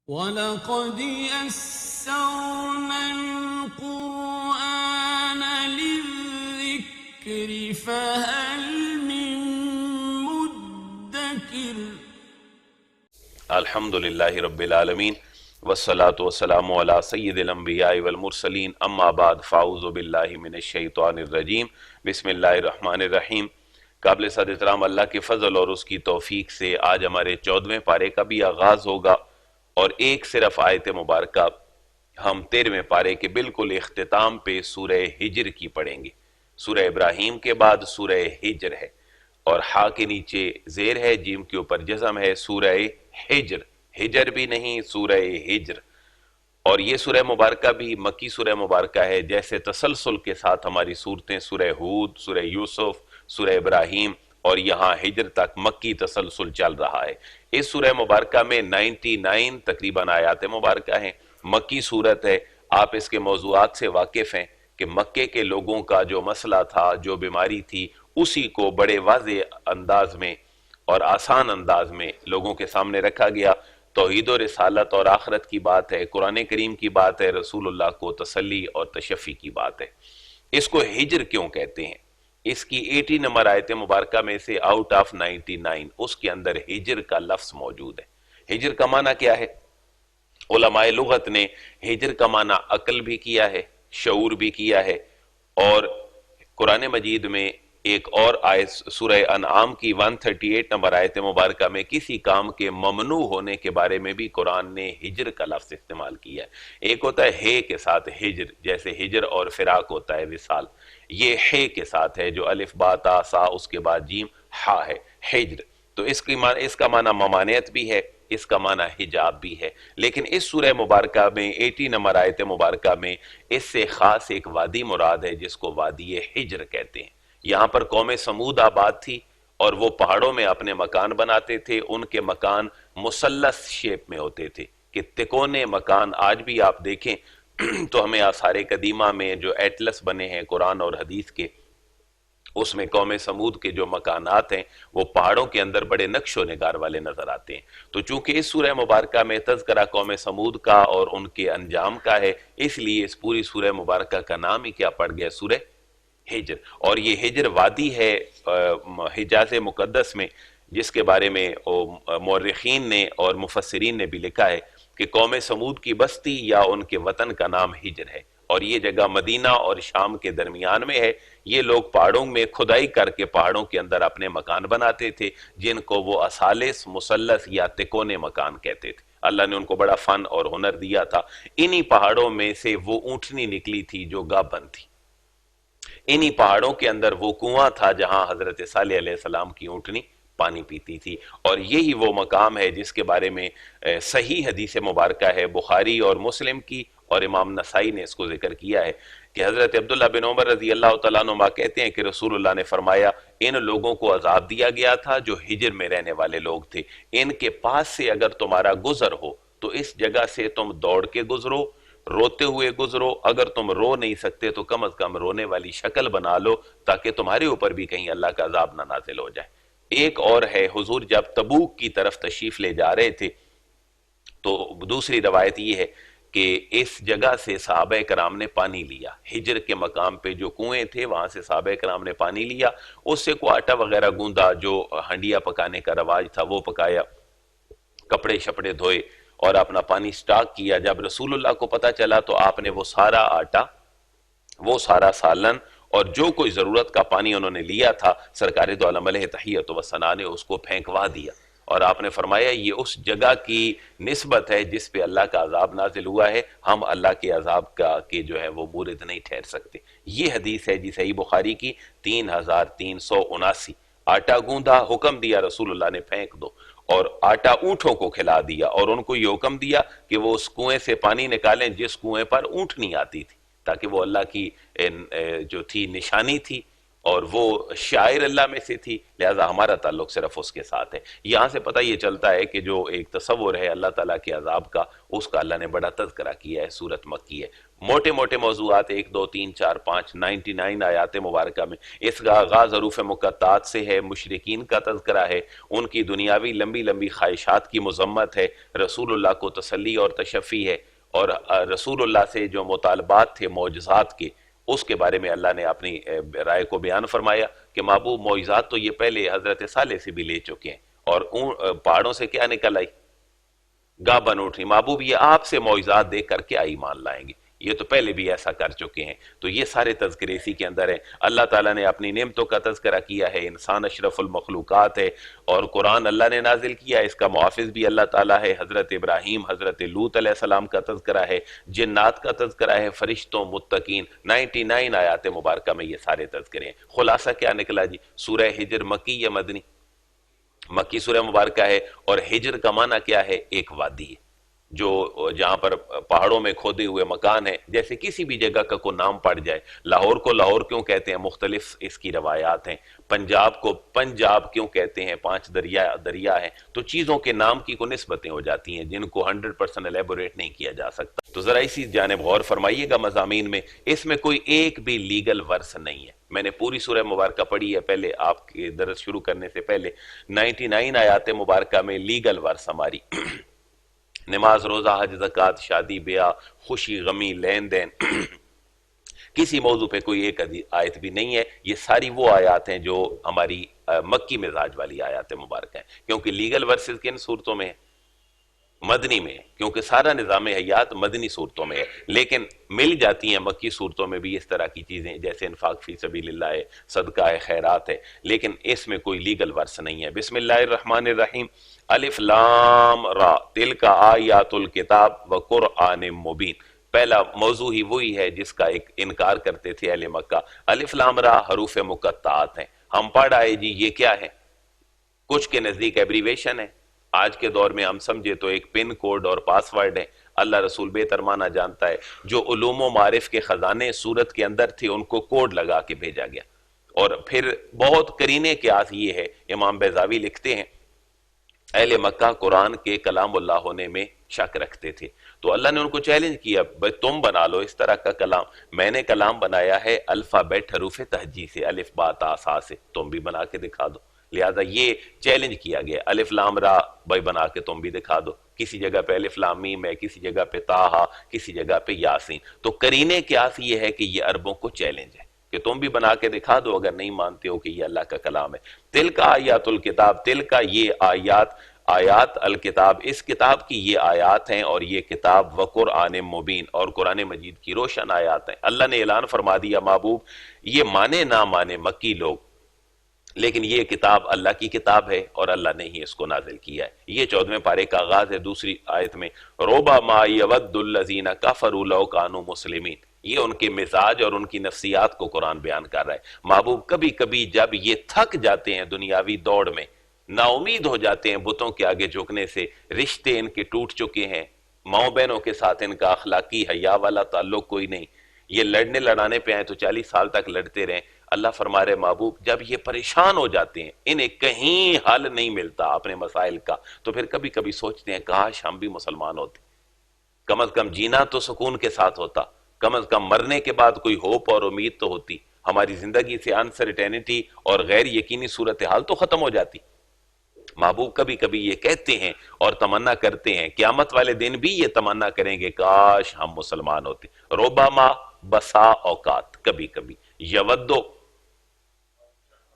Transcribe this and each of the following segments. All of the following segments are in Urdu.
وَلَقَدْ يَسَّرْنَا الْقُرْآنَ لِلذِّكْرِ فَهَلْ مِن مُّدَّكِرٍ۔ الحمد للہ رب العالمین والصلاة والسلام علی سید الانبیاء والمرسلین اما بعد فاعوذ باللہ من الشیطان الرجیم بسم اللہ الرحمن الرحیم۔ قابل صد احترام اللہ کے فضل اور اس کی توفیق سے آج ہمارے 14ویں پارے کا بھی آغاز ہوگا، اور ایک صرف آیت مبارکہ ہم 13ویں پارے کے بالکل اختتام پہ سورہ ہجر کی پڑھیں گے۔ سورہ ابراہیم کے بعد سورہ ہجر ہے، اور ہا کے نیچے زیر ہے، جیم کے اوپر جزم ہے، سورہ ہجر، ہجر بھی نہیں، سورہ ہجر۔ اور یہ سورہ مبارکہ بھی مکی سورہ مبارکہ ہے، جیسے تسلسل کے ساتھ ہماری سورتیں سورہ ہود، سورہ یوسف، سورہ ابراہیم اور یہاں ہجر تک مکی تسلسل چل رہا ہے۔ اس سورہ مبارکہ میں 99 تقریباً آیات مبارکہ ہیں، مکی صورت ہے۔ آپ اس کے موضوعات سے واقف ہیں کہ مکے کے لوگوں کا جو مسئلہ تھا، جو بیماری تھی، اسی کو بڑے واضح انداز میں اور آسان انداز میں لوگوں کے سامنے رکھا گیا۔ توحید و رسالت اور آخرت کی بات ہے، قرآن کریم کی بات ہے، رسول اللہ کو تسلی اور تشفی کی بات ہے۔ اس کو ہجر کیوں کہتے ہیں؟ اس کی 80 نمبر آیت مبارکہ میں سے آؤٹ آف 99 اس کے اندر ہجر کا لفظ موجود ہے۔ ہجر کا معنی کیا ہے؟ علماء لغت نے ہجر کا معنی عقل بھی کیا ہے، شعور بھی کیا ہے، اور قرآن مجید میں ایک اور آیت سورہ انعام کی 138 نمبر آیت مبارکہ میں کسی کام کے ممنوع ہونے کے بارے میں بھی قرآن نے ہجر کا لفظ استعمال کیا ہے۔ ایک ہوتا ہے ہے کے ساتھ ہجر، جیسے ہجر اور فراق ہوتا ہے وصال، یہ ہے کے ساتھ ہے جو الف با تا سا اس کے بعد جیم ہا ہے، ہجر۔ تو اس کا معنی ممانعت بھی ہے، اس کا معنی حجاب بھی ہے۔ لیکن اس سورہ مبارکہ میں 80 نمبر آیت مبارکہ میں اس سے خاص ایک وادی مراد ہے جس کو وادی ہجر کہتے ہیں۔ یہاں پر قوم سمود آباد تھی، اور وہ پہاڑوں میں اپنے مکان بناتے تھے۔ ان کے مکان مثلث شیپ میں ہوتے تھے، کہ تکونے مکان آج بھی آپ دیکھیں تو ہمیں آثار قدیمہ میں جو ایٹلس بنے ہیں قرآن اور حدیث کے، اس میں قوم سمود کے جو مکانات ہیں وہ پہاڑوں کے اندر بڑے نقش و نگار والے نظر آتے ہیں۔ تو چونکہ اس سورہ مبارکہ میں تذکرہ قوم سمود کا اور ان کے انجام کا ہے، اس لیے اس پوری سورہ مبارکہ کا نام ہی کیا پڑ گیا؟ سورہ ہجر۔ اور یہ ہجر وادی ہے حجاز مقدس میں، جس کے بارے میں مورخین نے اور مفسرین نے بھی لکھا ہے کہ قوم سمود کی بستی یا ان کے وطن کا نام ہجر ہے، اور یہ جگہ مدینہ اور شام کے درمیان میں ہے۔ یہ لوگ پہاڑوں میں کھدائی کر کے پہاڑوں کے اندر اپنے مکان بناتے تھے، جن کو وہ اثالث، مثلث یا تکونے مکان کہتے تھے۔ اللہ نے ان کو بڑا فن اور ہنر دیا تھا۔ انہی پہاڑوں میں سے وہ اونٹنی نکلی تھی جو گابن تھی، انہی پہاڑوں کے اندر وہ کنواں تھا جہاں حضرت صالح علیہ السلام کی اونٹنی پانی پیتی تھی، اور یہی وہ مقام ہے جس کے بارے میں صحیح حدیث مبارکہ ہے بخاری اور مسلم کی، اور امام نسائی نے اس کو ذکر کیا ہے کہ حضرت عبداللہ بن عمر رضی اللہ تعالیٰ عنہ کہتے ہیں کہ رسول اللہ نے فرمایا، ان لوگوں کو عذاب دیا گیا تھا جو ہجر میں رہنے والے لوگ تھے، ان کے پاس سے اگر تمہارا گزر ہو تو اس جگہ سے تم دوڑ کے گزرو، روتے ہوئے گزرو، اگر تم رو نہیں سکتے تو کم از کم رونے والی شکل بنا لو، تاکہ تمہارے اوپر بھی کہیں اللہ کا عذاب نہ نازل ہو جائے۔ ایک اور ہے، حضور جب تبوک کی طرف تشریف لے جا رہے تھے تو دوسری روایت یہ ہے کہ اس جگہ سے صحابہ کرام نے پانی لیا، ہجر کے مقام پہ جو کنویں تھے وہاں سے صحابہ کرام نے پانی لیا، اس سے کوئی آٹا وغیرہ گوندا، جو ہنڈیا پکانے کا رواج تھا وہ پکایا، کپڑے شپڑے دھوئے اور اپنا پانی سٹاک کیا۔ جب رسول اللہ کو پتہ چلا تو آپ نے وہ سارا آٹا، وہ سارا سالن اور جو کوئی ضرورت کا پانی انہوں نے لیا تھا، سرکار دو عالم علیہ تحیت و ثنا نے اس کو پھینکوا دیا، اور آپ نے فرمایا یہ اس جگہ کی نسبت ہے جس پہ اللہ کا عذاب نازل ہوا ہے، ہم اللہ کے عذاب کے جو ہے وہ مورد نہیں ٹھہر سکتے۔ یہ حدیث ہے جی صحیح بخاری کی 3379۔ آٹا گوندا، حکم دیا رسول اللہ نے پھینک دو، اور آٹا اونٹوں کو کھلا دیا، اور ان کو یہ حکم دیا کہ وہ اس کنویں سے پانی نکالیں جس کنویں پر اونٹنی آتی تھی، تاکہ وہ اللہ کی جو تھی نشانی تھی اور وہ شاعر اللہ میں سے تھی، لہٰذا ہمارا تعلق صرف اس کے ساتھ ہے۔ یہاں سے پتہ یہ چلتا ہے کہ جو ایک تصور ہے اللہ تعالیٰ کے عذاب کا، اس کا اللہ نے بڑا تذکرہ کیا ہے، سورت مکی ہے، موٹے موٹے موضوعات 1 2 3 4 5 99 آیات مبارکہ میں۔ اس کا آغاز حروف مقطعات سے ہے، مشرکین کا تذکرہ ہے، ان کی دنیاوی لمبی لمبی خواہشات کی مذمت ہے، رسول اللہ کو تسلی اور تشفی ہے، اور رسول اللہ سے جو مطالبات تھے معجزات کے، اس کے بارے میں اللہ نے اپنی رائے کو بیان فرمایا کہ محبوب معجزات تو یہ پہلے حضرت صالح سے بھی لے چکے ہیں، اور ان پہاڑوں سے کیا نکل آئی؟ گاہ بن اٹھی۔ محبوب یہ آپ سے معجزات دیکھ کر کے ایمان لائیں گے، یہ تو پہلے بھی ایسا کر چکے ہیں۔ تو یہ سارے تذکرے اسی کے اندر ہیں۔ اللہ تعالیٰ نے اپنی نعمتوں کا تذکرہ کیا ہے، انسان اشرف المخلوقات ہے، اور قرآن اللہ نے نازل کیا ہے، اس کا محافظ بھی اللہ تعالیٰ ہے۔ حضرت ابراہیم، حضرت لوط علیہ السلام کا تذکرہ ہے، جنات کا تذکرہ ہے، فرشتوں، متقین، 99 آیات مبارکہ میں یہ سارے تذکرے ہیں۔ خلاصہ کیا نکلا جی؟ سورہ ہجر مکی یا مدنی؟ مکی سورہ مبارکہ ہے، اور ہجر کا معنی کیا ہے؟ ایک وادی ہے، جو جہاں پر پہاڑوں میں کھودے ہوئے مکان ہیں، جیسے کسی بھی جگہ کا کوئی نام پڑ جائے۔ لاہور کو لاہور کیوں کہتے ہیں؟ مختلف اس کی روایات ہیں۔ پنجاب کو پنجاب کیوں کہتے ہیں؟ 5 دریا ہیں۔ تو چیزوں کے نام کی کو نسبتیں ہو جاتی ہیں جن کو 100% الیبوریٹ نہیں کیا جا سکتا۔ تو ذرا اسی جانب غور فرمائیے گا مضامین میں، اس میں کوئی ایک بھی لیگل ورس نہیں ہے۔ میں نے پوری سورہ مبارکہ پڑھی ہے پہلے آپ کے درس شروع کرنے سے پہلے، 99 آیات مبارکہ میں لیگل ورس ہماری نماز، روزہ، حج، زکوٰۃ، شادی، بیاہ، خوشی، غمی، لین دین، کسی موضوع پہ کوئی ایک آیت بھی نہیں ہے۔ یہ ساری وہ آیات ہیں جو ہماری مکی مزاج والی آیات مبارکہ ہیں، کیونکہ لیگل ورسز کن صورتوں میں ہے؟ مدنی میں ہے، کیونکہ سارا نظام حیات مدنی صورتوں میں ہے، لیکن مل جاتی ہیں مکی صورتوں میں بھی اس طرح کی چیزیں، جیسے انفاق فی سبیل اللہ ہے، صدقہ ہے، خیرات ہے، لیکن اس میں کوئی لیگل ورس نہیں ہے۔ بسم اللہ الرحمن الرحیم، الف لام را تلک آیات الکتاب و قرآن مبین۔ پہلا موضوع ہی وہی ہے جس کا ایک انکار کرتے تھے اہل مکہ۔ الف لام را حروف مقطعات ہیں، ہم پڑھ آئے جی یہ کیا ہے؟ کچھ کے نزدیک ایبریویشن ہے، آج کے دور میں ہم سمجھے تو ایک پن کوڈ اور پاس ورڈ ہے۔ اللہ رسول بہتر مانا جانتا ہے، جو علوم و معارف کے خزانے سورت کے اندر تھے ان کو کوڈ لگا کے بھیجا گیا، اور پھر بہت کرینے کے آس یہ ہے، امام بیضاوی لکھتے ہیں اہل مکہ قرآن کے کلام اللہ ہونے میں شک رکھتے تھے، تو اللہ نے ان کو چیلنج کیا، بھئی تم بنا لو اس طرح کا کلام، میں نے کلام بنایا ہے الفابیٹ حروف تہجی سے، الف با تا سا سے، تم بھی بنا کے دکھا دو۔ لہذا یہ چیلنج کیا گیا، الف لام را بھائی بنا کے تم بھی دکھا دو، کسی جگہ پہ الف لام میم ہے، کسی جگہ پہ تاہا، کسی جگہ پہ یاسین۔ تو کرینے کے آس یہ ہے کہ یہ عربوں کو چیلنج ہے کہ تم بھی بنا کے دکھا دو اگر نہیں مانتے ہو کہ یہ اللہ کا کلام ہے۔ تلک آیات الکتاب، تلک یہ آیات الکتاب، اس کتاب کی یہ آیات ہیں، اور یہ کتاب و قرآن مبین، اور قرآن مجید کی روشن آیات ہیں۔ اللہ نے اعلان فرما دیا محبوب، یہ مانے نہ مانے مکی لوگ، لیکن یہ کتاب اللہ کی کتاب ہے اور اللہ نے ہی اس کو نازل کیا ہے۔ یہ 14ویں پارے کا آغاز ہے دوسری آیت میں، ربما ما یود الذین کفروا لو کانوا مسلمین۔ یہ ان کے مزاج اور ان کی نفسیات کو قرآن بیان کر رہا ہے۔ محبوب کبھی کبھی جب یہ تھک جاتے ہیں دنیاوی دوڑ میں، نا امید ہو جاتے ہیں بتوں کے آگے جھکنے سے، رشتے ان کے ٹوٹ چکے ہیں، ماؤں بہنوں کے ساتھ ان کا اخلاقی حیا والا تعلق کوئی نہیں، یہ لڑنے لڑانے پہ آئیں تو 40 سال تک لڑتے رہیں۔ اللہ فرما رہے محبوب جب یہ پریشان ہو جاتے ہیں، انہیں کہیں حل نہیں ملتا اپنے مسائل کا، تو پھر کبھی کبھی سوچتے ہیں کاش ہم بھی مسلمان ہوتے، کم از کم جینا تو سکون کے ساتھ ہوتا، کم از کم مرنے کے بعد کوئی ہوپ اور امید تو ہوتی، ہماری زندگی سے انسرٹینٹی اور غیر یقینی صورتحال تو ختم ہو جاتی۔ محبوب کبھی کبھی یہ کہتے ہیں اور تمنا کرتے ہیں، قیامت والے دن بھی یہ تمنا کریں گے کاش ہم مسلمان ہوتے۔ ربما بسا اوقات، کبھی کبھی، یودو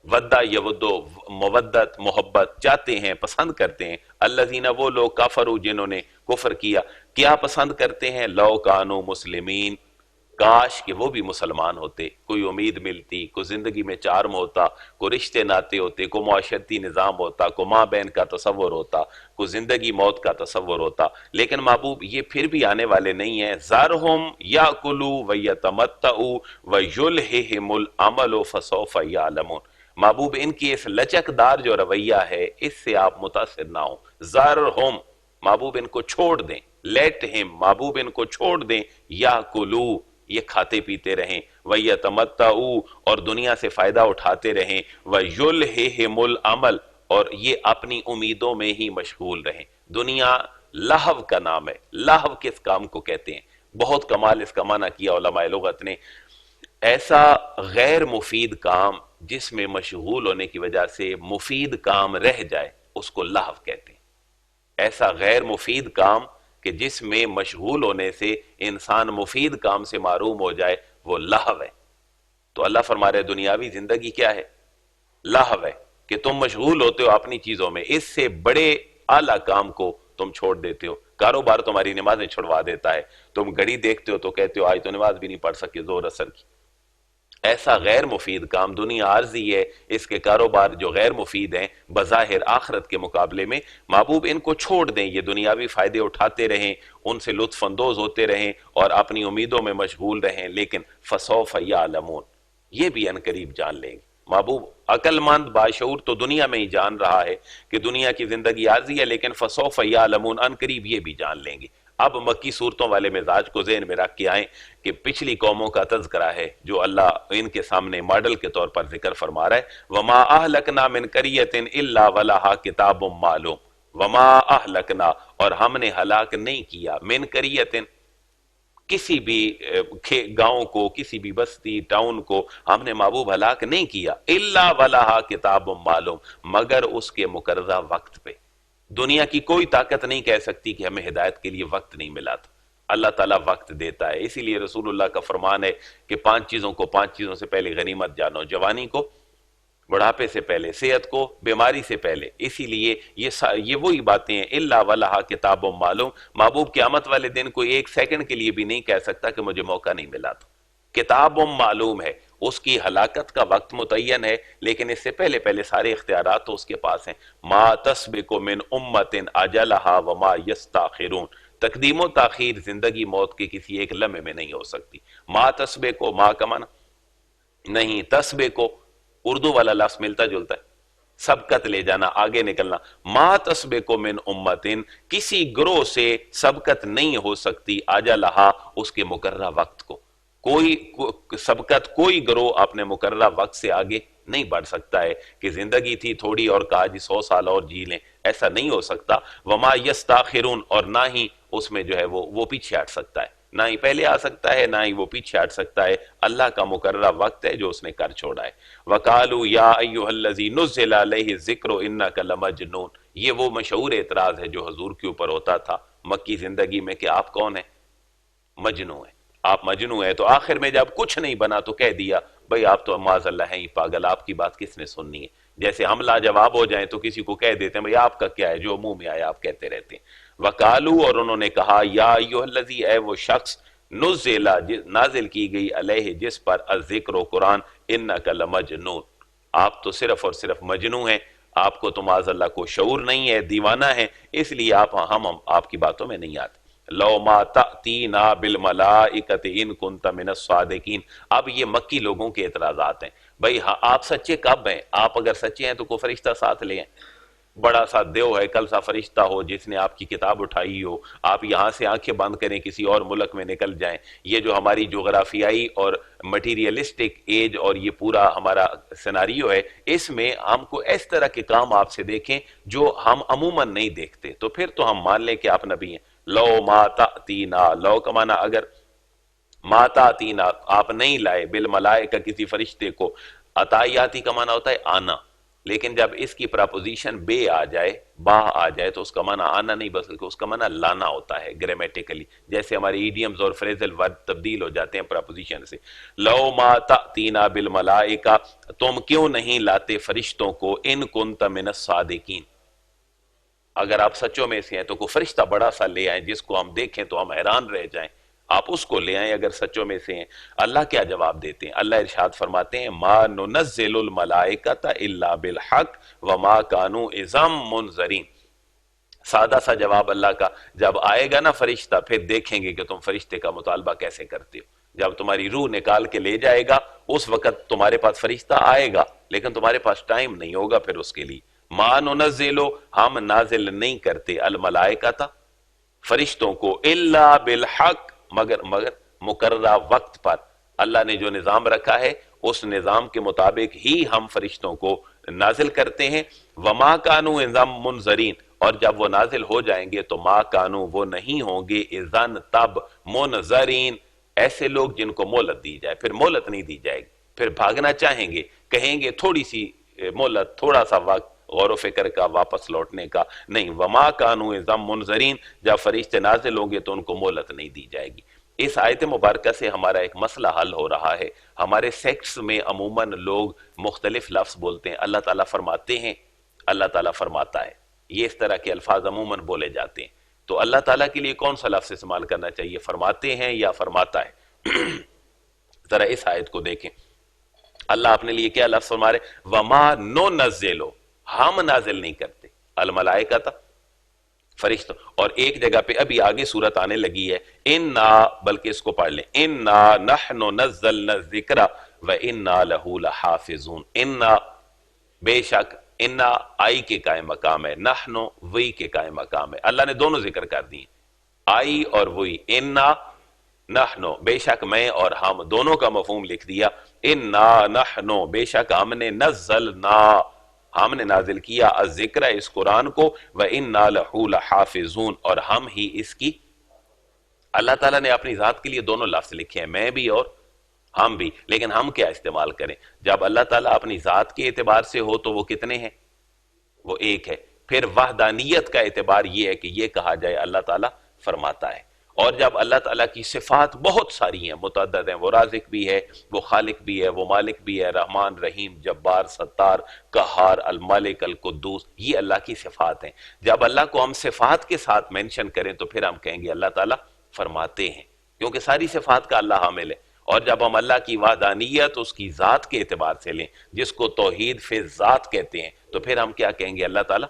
ودا یودو مودت محبت چاہتے ہیں، پسند کرتے ہیں، الذین وہ لوگ کفروا جنہوں نے کفر کیا، کیا پسند کرتے ہیں؟ لو کانوا مسلمین، کاش کہ وہ بھی مسلمان ہوتے، کوئی امید ملتی، کوئی زندگی میں چارم ہوتا، کوئی رشتے ناتے ہوتے، کوئی معاشرتی نظام ہوتا، کوئی ماں بہن کا تصور ہوتا، کوئی زندگی موت کا تصور ہوتا، لیکن محبوب یہ پھر بھی آنے والے نہیں ہیں۔ ذرہم یاکلوا ویتمتعوا ویلہہم الامل فسوف یعلمون۔ محبوب ان کی اس لچک دار جو رویہ ہے اس سے آپ متاثر نہ ہوں۔ ذرہم، محبوب ان کو چھوڑ دیں، لیٹ ہم، محبوب ان کو چھوڑ دیں، یاکلوا، یہ کھاتے پیتے رہیں، وَيَتَمَتَّعُوا اور دنیا سے فائدہ اٹھاتے رہیں، وَيُلْهِهِمُ الْعَمَلُ اور یہ اپنی امیدوں میں ہی مشغول رہیں۔ دنیا لہو کا نام ہے۔ لہو کس کام کو کہتے ہیں؟ بہت کمال اس کا معنی کیا علماء لغت نے، ایسا غیر مفید کام جس میں مشغول ہونے کی وجہ سے مفید کام رہ جائے اس کو لہو کہتے ہیں۔ ایسا غیر مفید کام کہ جس میں مشغول ہونے سے انسان مفید کام سے محروم ہو جائے وہ لہو ہے۔ تو اللہ فرما رہے دنیاوی زندگی کیا ہے؟ لہو ہے کہ تم مشغول ہوتے ہو اپنی چیزوں میں، اس سے بڑے اعلیٰ کام کو تم چھوڑ دیتے ہو۔ کاروبار تمہاری نمازیں چھڑوا دیتا ہے، تم گھڑی دیکھتے ہو تو کہتے ہو آج تو نماز بھی نہیں پڑھ سکے زور اثر کی۔ ایسا غیر مفید کام، دنیا عارضی ہے، اس کے کاروبار جو غیر مفید ہیں بظاہر آخرت کے مقابلے میں، محبوب ان کو چھوڑ دیں، یہ دنیاوی فائدے اٹھاتے رہیں، ان سے لطف اندوز ہوتے رہیں اور اپنی امیدوں میں مشغول رہیں، لیکن فَسَوْفَ يَعْلَمُونَ یہ بھی ان قریب جان لیں گے۔ محبوب عقل مند باشعور تو دنیا میں ہی جان رہا ہے کہ دنیا کی زندگی عارضی ہے، لیکن فَسَوْفَ يَعْلَمُونَ ان قریب یہ بھی جان لیں گے۔ اب مکی صورتوں والے مزاج کو ذہن میں رکھ کے آئیں کہ پچھلی قوموں کا تذکرہ ہے جو اللہ ان کے سامنے ماڈل کے طور پر ذکر فرما رہا ہے۔ وَمَا أَهْلَكْنَا مِنْ قَرْيَةٍ إِلَّا وَلَهَا كِتَابٌ مَّعْلُومٌ وَمَا أَهْلَكْنَا اور ہم نے ہلاک نہیں کیا من قریۃ کسی بھی گاؤں کو، کسی بھی بستی ٹاؤن کو ہم نے محبوب ہلاک نہیں کیا إِلَّا وَلَهَا كِتَابٌ مَّعْلُومٌ مگر اس کے مقررہ وقت پہ۔ دنیا کی کوئی طاقت نہیں کہہ سکتی کہ ہمیں ہدایت کے لیے وقت نہیں ملا تھا، اللہ تعالیٰ وقت دیتا ہے۔ اسی لیے رسول اللہ کا فرمان ہے کہ 5 چیزوں سے پہلے غنیمت جانو، جوانی کو، بڑھاپے سے پہلے، صحت کو، بیماری سے پہلے۔ اسی لیے یہ وہی باتیں ہیں الا ولہا کتاب معلوم۔ محبوب قیامت والے دن کوئی 1 سیکنڈ کے لیے بھی نہیں کہہ سکتا کہ مجھے موقع نہیں ملا تھا، کتاب معلوم ہے، اس کی ہلاکت کا وقت متعین ہے، لیکن اس سے پہلے سارے اختیارات تو اس کے پاس ہیں۔ ما تسبق من امت اجلہا وما یستاخرون، تقدیم و تاخیر زندگی موت کے کسی ایک لمحے میں نہیں ہو سکتی۔ ما تسبق کو ما کا معنی نہیں، تسبق کو اردو والا لفظ ملتا جلتا ہے، سبقت لے جانا، آگے نکلنا۔ ما تسبق من امت، کسی گروہ سے سبقت نہیں ہو سکتی اجلہا، اس کے مقررہ وقت کو۔ کوئی سبقت، کوئی گروہ اپنے مقررہ وقت سے آگے نہیں بڑھ سکتا ہے کہ زندگی تھی تھوڑی اور کہا جی 100 سال اور جی لیں، ایسا نہیں ہو سکتا۔ وما یستاخرون اور نہ ہی اس میں جو ہے وہ پیچھے ہٹ سکتا ہے، نہ ہی پہلے آ سکتا ہے نہ ہی وہ پیچھے ہٹ سکتا ہے۔ اللہ کا مقررہ وقت ہے جو اس نے کر چھوڑا ہے۔ وَقَالُوا يَا أَيُّهَا الَّذِي نُزِّلَ عَلَيْهِ الذِّكْرُ إِنَّكَ لَمَجْنُونَ، یہ وہ مشہور اعتراض ہے جو حضور کے اوپر ہوتا تھا مکی زندگی میں کہ آپ کون ہیں؟ مجنون ہیں، آپ مجنون ہیں۔ تو آخر میں جب کچھ نہیں بنا تو کہہ دیا بھئی آپ تو معاذ اللہ ہیں ہی پاگل، آپ کی بات کس نے سننی ہے؟ جیسے ہم لاجواب ہو جائیں تو کسی کو کہہ دیتے ہیں بھئی آپ کا کیا ہے، جو منہ میں آیا آپ کہتے رہتے ہیں۔ وَقَالُوا اور انہوں نے کہا یا ایھا الذی، اے وہ شخص نزل نازل کی گئی علیہ جس پر الذکر و قرآن، انک لمجنون، آپ تو صرف اور صرف مجنون ہیں، آپ کو تو معاذ اللہ کو شعور نہیں ہے، دیوانہ ہے، اس لیے ہم آپ کی باتوں میں نہیں آتے۔ لو ما تأتینا بالملائکۃ ان کنت من الصادقین، اب یہ مکی لوگوں کے اعتراضات ہیں۔ بھئی آپ سچے کب ہیں؟ آپ اگر سچے ہیں تو کوئی فرشتہ ساتھ لے ہیں، بڑا سا دیو ہے کل سا فرشتہ ہو جس نے آپ کی کتاب اٹھائی ہو، آپ یہاں سے آنکھیں بند کریں کسی اور ملک میں نکل جائیں۔ یہ جو ہماری جغرافیائی اور مٹیریلسٹک ایج اور یہ پورا ہمارا سیناریو ہے، اس میں ہم کو اس طرح کے کام آپ سے دیکھیں جو ہم عموماً نہیں دیکھتے، تو پھر تو ہم مان لیں کہ آپ نبی ہیں۔ لو ما تأتینا، لو کا معنی اگر، ما تأتینا آپ نہیں لائے، بالملائکہ کسی فرشتے کو، عطایاتی کا معنی ہوتا ہے آنا، لیکن جب اس کی پراپوزیشن بے آ جائے، با آ جائے تو اس کا معنی آنا نہیں بلکہ اس کا معنی لانا ہوتا ہے گرامیٹیکلی، جیسے ہمارے ایڈیمز اور فریزل ورڈ تبدیل ہو جاتے ہیں پراپوزیشن سے۔ لو ما تأتینا بالملائکہ، تم کیوں نہیں لاتے فرشتوں کو، ان کنت من الصادقین، اگر آپ سچوں میں سے ہیں تو کوئی فرشتہ بڑا سا لے آئیں جس کو ہم دیکھیں تو ہم حیران رہ جائیں، آپ اس کو لے آئیں اگر سچوں میں سے ہیں۔ اللہ کیا جواب دیتے ہیں؟ اللہ ارشاد فرماتے ہیں ما ننزل الملائکۃ الا بالحق وما كانوا اذا منذرین، سادہ سا جواب اللہ کا، جب آئے گا نا فرشتہ پھر دیکھیں گے کہ تم فرشتے کا مطالبہ کیسے کرتے ہو۔ جب تمہاری روح نکال کے لے جائے گا اس وقت تمہارے پاس فرشتہ آئے گا، لیکن تمہارے پاس ٹائم نہیں ہوگا پھر اس کے لیے۔ ما ننزل، ہم نازل نہیں کرتے، الملائکۃ فرشتوں کو، الا بالحق مگر مقررہ وقت پر، اللہ نے جو نظام رکھا ہے اس نظام کے مطابق ہی ہم فرشتوں کو نازل کرتے ہیں. وما کانوا اذن منذرین، اور جب وہ نازل ہو جائیں گے تو ما کانوا، وہ نہیں ہوں گے، اذن تب، منذرین، ایسے لوگ جن کو مہلت دی جائے. پھر مہلت نہیں دی جائے گی، پھر بھاگنا چاہیں گے، کہیں گے تھوڑی سی مہلت، تھوڑا سا وقت غور و فکر کا، واپس لوٹنے کا. نہیں، وما کانوا اذن منذرین، جب فرشتے نازل ہوں گے تو ان کو مہلت نہیں دی جائے گی. اس آیت مبارکہ سے ہمارا ایک مسئلہ حل ہو رہا ہے. ہمارے سیکٹس میں عموماً لوگ مختلف لفظ بولتے ہیں. اللہ تعالیٰ فرماتے ہیں، اللہ تعالیٰ فرماتا ہے، یہ اس طرح کے الفاظ عموماً بولے جاتے ہیں. تو اللہ تعالیٰ کے لیے کون سا لفظ استعمال کرنا چاہیے، فرماتے ہیں یا فرماتا ہے؟ ذرا اس آیت کو دیکھیں. اللہ اپنے لیے کیا لفظ فرما رہے؟ وما ننزل، ہم نازل نہیں کرتے، الملائکہ تھا فرشتوں. اور ایک جگہ پہ ابھی آگے صورت آنے لگی ہے، انا، بلکہ اس کو پڑھ لیں، انا نحن نزلنا الذکر وانا لہ لحافظون. انا، بے شک، انا آئی کے قائم مقام ہے، نحن وہی کے قائم مقام ہے. اللہ نے دونوں ذکر کر دی، آئی اور وہی. انا نحن، بے شک میں اور ہم، دونوں کا مفہوم لکھ دیا. انا نحن، بے شک ہم نے، نزلنا، ہم نے نازل کیا، الذکر، اس قرآن کو، وَإِنَّا لَهُ لَحَافِظُونَ، اور ہم ہی اس کی. اللہ تعالیٰ نے اپنی ذات کے لیے دونوں لفظ لکھے ہیں، میں بھی اور ہم بھی. لیکن ہم کیا استعمال کریں؟ جب اللہ تعالیٰ اپنی ذات کے اعتبار سے ہو تو وہ کتنے ہیں؟ وہ ایک ہے. پھر وحدانیت کا اعتبار یہ ہے کہ یہ کہا جائے اللہ تعالیٰ فرماتا ہے. اور جب اللہ تعالیٰ کی صفات بہت ساری ہیں، متعدد ہیں، وہ رازق بھی ہے، وہ خالق بھی ہے، وہ مالک بھی ہے، رحمان، رحیم، جبار، ستار، قہار، المالک، القدوس، یہ اللہ کی صفات ہیں. جب اللہ کو ہم صفات کے ساتھ مینشن کریں تو پھر ہم کہیں گے اللہ تعالیٰ فرماتے ہیں، کیونکہ ساری صفات کا اللہ حامل ہے. اور جب ہم اللہ کی وحدانیت اس کی ذات کے اعتبار سے لیں، جس کو توحید فی ذات کہتے ہیں، تو پھر ہم کیا کہیں گے؟ اللہ تعالیٰ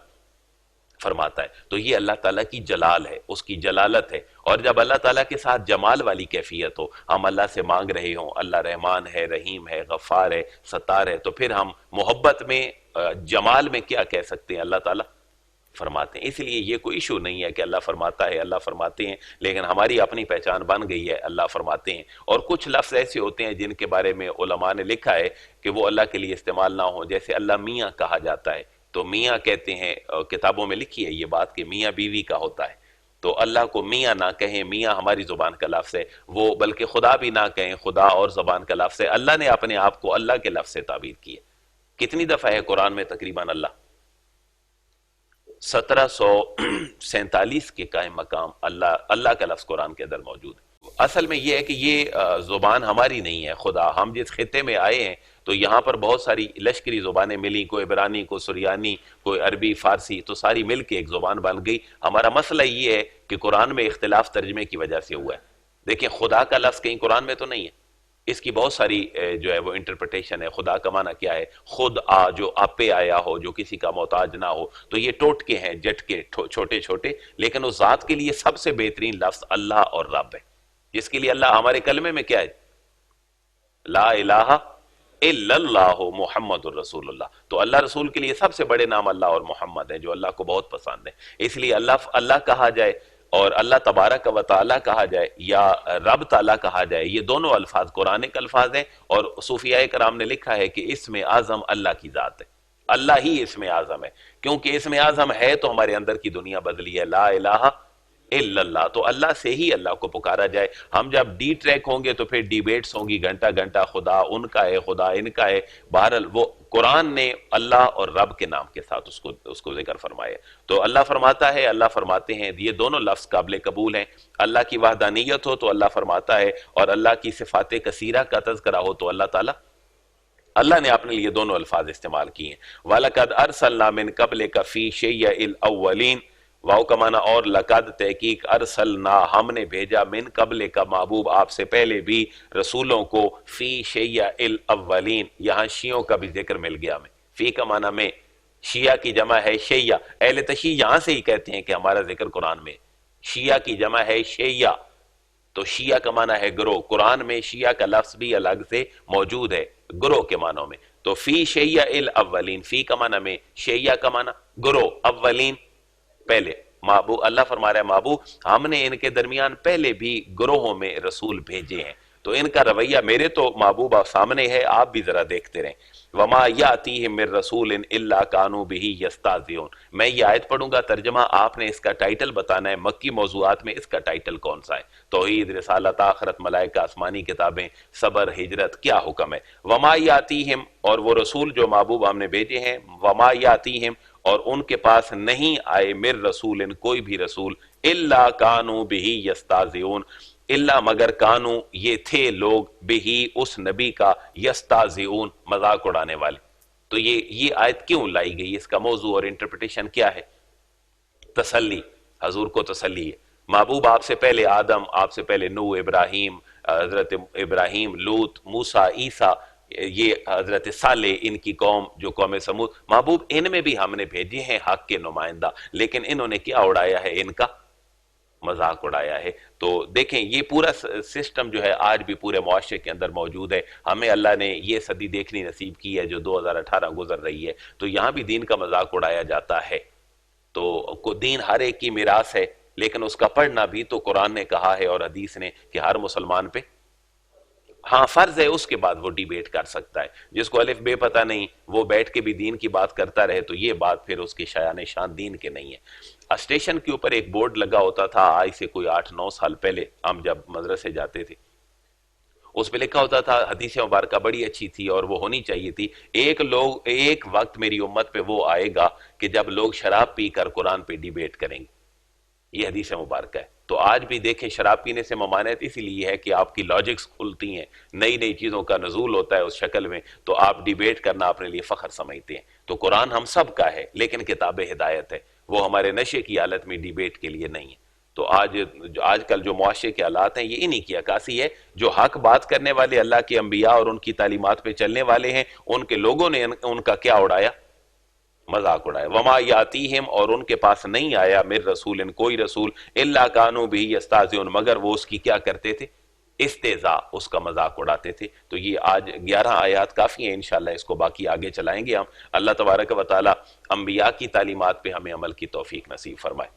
فرماتا ہے. تو یہ اللہ تعالیٰ کی جلال ہے، اس کی جلالت ہے. اور جب اللہ تعالیٰ کے ساتھ جمال والی کیفیت ہو، ہم اللہ سے مانگ رہے ہوں، اللہ رحمان ہے، رحیم ہے، غفار ہے، ستار ہے، تو پھر ہم محبت میں، جمال میں کیا کہہ سکتے ہیں؟ اللہ تعالیٰ فرماتے ہیں. اس لیے یہ کوئی ایشو نہیں ہے کہ اللہ فرماتا ہے، اللہ فرماتے ہیں، لیکن ہماری اپنی پہچان بن گئی ہے اللہ فرماتے ہیں. اور کچھ لفظ ایسے ہوتے ہیں جن کے بارے میں علماء نے لکھا ہے کہ وہ اللہ کے لیے استعمال نہ ہو. جیسے اللہ میاں کہا جاتا ہے، تو میاں کہتے ہیں، کتابوں میں لکھی ہے یہ بات کہ میاں بیوی کا ہوتا ہے. تو اللہ کو میاں نہ کہیں، میاں ہماری زبان کا لفظ ہے. وہ بلکہ خدا بھی نہ کہیں، خدا اور زبان کا لفظ ہے. اللہ نے اپنے آپ کو اللہ کے لفظ سے تعبیر کی ہے. کتنی دفعہ ہے قرآن میں؟ تقریباً اللہ 1747 کے قائم مقام اللہ کا لفظ قرآن کے اندر موجود ہے. اصل میں یہ ہے کہ یہ زبان ہماری نہیں ہے. خدا، ہم جس خطے میں آئے ہیں تو یہاں پر بہت ساری لشکری زبانیں ملی، کوئی عبرانی، کوئی سریانی، کوئی عربی، فارسی، تو ساری مل کے ایک زبان بن گئی. ہمارا مسئلہ یہ ہے کہ قرآن میں اختلاف ترجمے کی وجہ سے ہوا ہے. دیکھیں، خدا کا لفظ کہیں قرآن میں تو نہیں ہے، اس کی بہت ساری جو ہے وہ انٹرپریٹیشن ہے. خدا کا معنی کیا ہے؟ خود آ، جو آپے آیا ہو، جو کسی کا محتاج نہ ہو. تو یہ ٹوٹکے ہیں، جٹکے، چھوٹے چھوٹے. لیکن اس ذات کے لیے سب سے بہترین لفظ اللہ اور رب ہے، جس کے لیے اللہ ہمارے کلمے میں کیا ہے؟ لا الہ الا اللہ محمد الرسول اللہ. تو اللہ رسول کے لیے سب سے بڑے نام اللہ اور محمد ہیں، جو اللہ کو بہت پسند ہے. اس لیے اللہ کہا جائے اور اللہ تبارک و تعالیٰ کہا جائے یا رب تعالیٰ کہا جائے، یہ دونوں الفاظ قرآنک الفاظ ہیں. اور صوفیاء کرام نے لکھا ہے کہ اسم اعظم اللہ کی ذات ہے، اللہ ہی اسم اعظم ہے. کیونکہ اسم اعظم ہے تو ہمارے اندر کی دنیا بدلی ہے. لا الہ الا اللہ، تو اللہ سے ہی اللہ کو پکارا جائے. ہم جب ڈی ٹریک ہوں گے تو پھر ڈیبیٹس ہوں گی گھنٹہ گھنٹہ، خدا ان کا ہے، خدا ان کا ہے. بہرحال وہ قرآن نے اللہ اور رب کے نام کے ساتھ اس کو ذکر فرمایا. تو اللہ فرماتا ہے، اللہ فرماتے ہیں، یہ دونوں لفظ قابل قبول ہیں. اللہ کی وحدانیت ہو تو اللہ فرماتا ہے، اور اللہ کی صفات کثیرہ کا تذکرہ ہو تو اللہ تعالیٰ، اللہ نے اپنے لیے دونوں الفاظ استعمال کیے ہیں. وَلَقَدْ أَرْسَلْنَا مِن قَبْلِكَ فِي شِيَّعِ الْأَوَّلِينَ، واو کا معنی اور، لقد تحقیق، ارسلنا ہم نے بھیجا، من قبل کا محبوب آپ سے پہلے بھی، رسولوں کو، فی شیع الاولین، یہاں شیعوں کا بھی ذکر مل گیا ہمیں. فی کا معنی میں، شیعہ کی جمع ہے شیعہ. اہل تشیع یہاں سے ہی کہتے ہیں کہ ہمارا ذکر قرآن میں. شیعہ کی جمع ہے شیعہ، تو شیعہ کا معنی ہے گروہ. قرآن میں شیعہ کا لفظ بھی الگ سے موجود ہے گروہ کے معنوں میں. تو فی شیع الاولین، فی کا معنی میں، شیعہ کا معنی گروہ، اولین پہلے. محبوب، اللہ فرما رہا ہے محبوب ہم نے ان کے درمیان پہلے بھی گروہوں میں رسول بھیجے ہیں. تو ان کا رویہ میرے تو محبوب سامنے ہے، آپ بھی ذرا دیکھتے رہیں۔ وما یاتیہم من رسول الا کانوا بہ یستہزئون۔ میں یہ آیت پڑھوں گا، ترجمہ آپ نے اس کا ٹائٹل بتانا ہے، مکی موضوعات میں اس کا ٹائٹل کون سا ہے؟ توحید، رسالت، آخرت، ملائکہ، آسمانی کتابیں، صبر، ہجرت، کیا حکم ہے؟ وما یاتیہم، اور وہ رسول جو محبوب ہم نے بھیجے ہیں، وما یاتیہم، اور ان کے پاس نہیں آئے، من رسول، کوئی بھی رسول، الا کانوا بہ یستہزئون، اللہ مگر کانو یہ تھے لوگ، بہی اس نبی کا، یستہزئون مذاق اڑانے والے۔ تو یہ آیت کیوں لائی گئی؟ اس کا موضوع اور انٹرپریٹیشن کیا ہے؟ تسلی، حضور کو تسلی ہے۔ محبوب آپ سے پہلے آدم، آپ سے پہلے نوح، ابراہیم، حضرت ابراہیم، لوط، موسیٰ، عیسیٰ، یہ حضرت صالح ان کی قوم جو قوم سمود، محبوب ان میں بھی ہم نے بھیجے ہیں حق کے نمائندہ، لیکن انہوں نے کیا اڑایا ہے؟ ان کا مذاق اڑایا ہے۔ تو دیکھیں یہ پورا سسٹم جو ہے آج بھی پورے معاشرے کے اندر موجود ہے۔ ہمیں اللہ نے یہ صدی دیکھنی نصیب کی ہے جو 2018 گزر رہی ہے، تو یہاں بھی دین کا مذاق اڑایا جاتا ہے۔ تو دین ہر ایک کی میراث ہے، لیکن اس کا پڑھنا بھی تو قرآن نے کہا ہے اور حدیث نے کہ ہر مسلمان پہ ہاں فرض ہے، اس کے بعد وہ ڈیبیٹ کر سکتا ہے۔ جس کو الف بے پتہ نہیں وہ بیٹھ کے بھی دین کی بات کرتا رہے تو یہ بات پھر اس کے شایان شان دین کے نہیں ہے۔ اسٹیشن کے اوپر ایک بورڈ لگا ہوتا تھا آج سے کوئی 8-9 سال پہلے، ہم جب مدرسے جاتے تھے، اس پہ لکھا ہوتا تھا، حدیث مبارکہ بڑی اچھی تھی اور وہ ہونی چاہیے تھی، ایک وقت میری امت پہ وہ آئے گا کہ جب لوگ شراب پی کر قرآن پہ ڈیبیٹ کریں گے۔ یہ حدیث مبارکہ ہے۔ تو آج بھی دیکھیں شراب پینے سے ممانعت اسی لیے ہے کہ آپ کی لاجکس کھلتی ہیں، نئی نئی چیزوں کا نزول ہوتا ہے اس شکل میں، تو آپ ڈیبیٹ کرنا اپنے لیے فخر سمجھتے ہیں۔ تو قرآن ہم سب کا ہے، لیکن کتاب ہدایت ہے، وہ ہمارے نشے کی حالت میں ڈیبیٹ کے لیے نہیں ہے۔ تو آج کل جو معاشرے کے حالات ہیں یہ انہی کی عکاسی ہے۔ جو حق بات کرنے والے اللہ کے انبیاء اور ان کی تعلیمات پہ چلنے والے ہیں، ان کے لوگوں نے ان کا کیا اڑایا؟ مذاق اڑایا۔ وما یاتیہم، اور ان کے پاس نہیں آیا، من رسول، کوئی رسول، الا کانوا بہ یستہزئون، مگر وہ اس کی کیا کرتے تھے؟ استہزاء، اس کا مذاق اڑاتے تھے۔ تو یہ آج 11 آیات کافی ہیں، انشاءاللہ اس کو باقی آگے چلائیں گے ہم۔ اللہ تبارک و تعالی انبیاء کی تعلیمات پہ ہمیں عمل کی توفیق نصیب فرمائے۔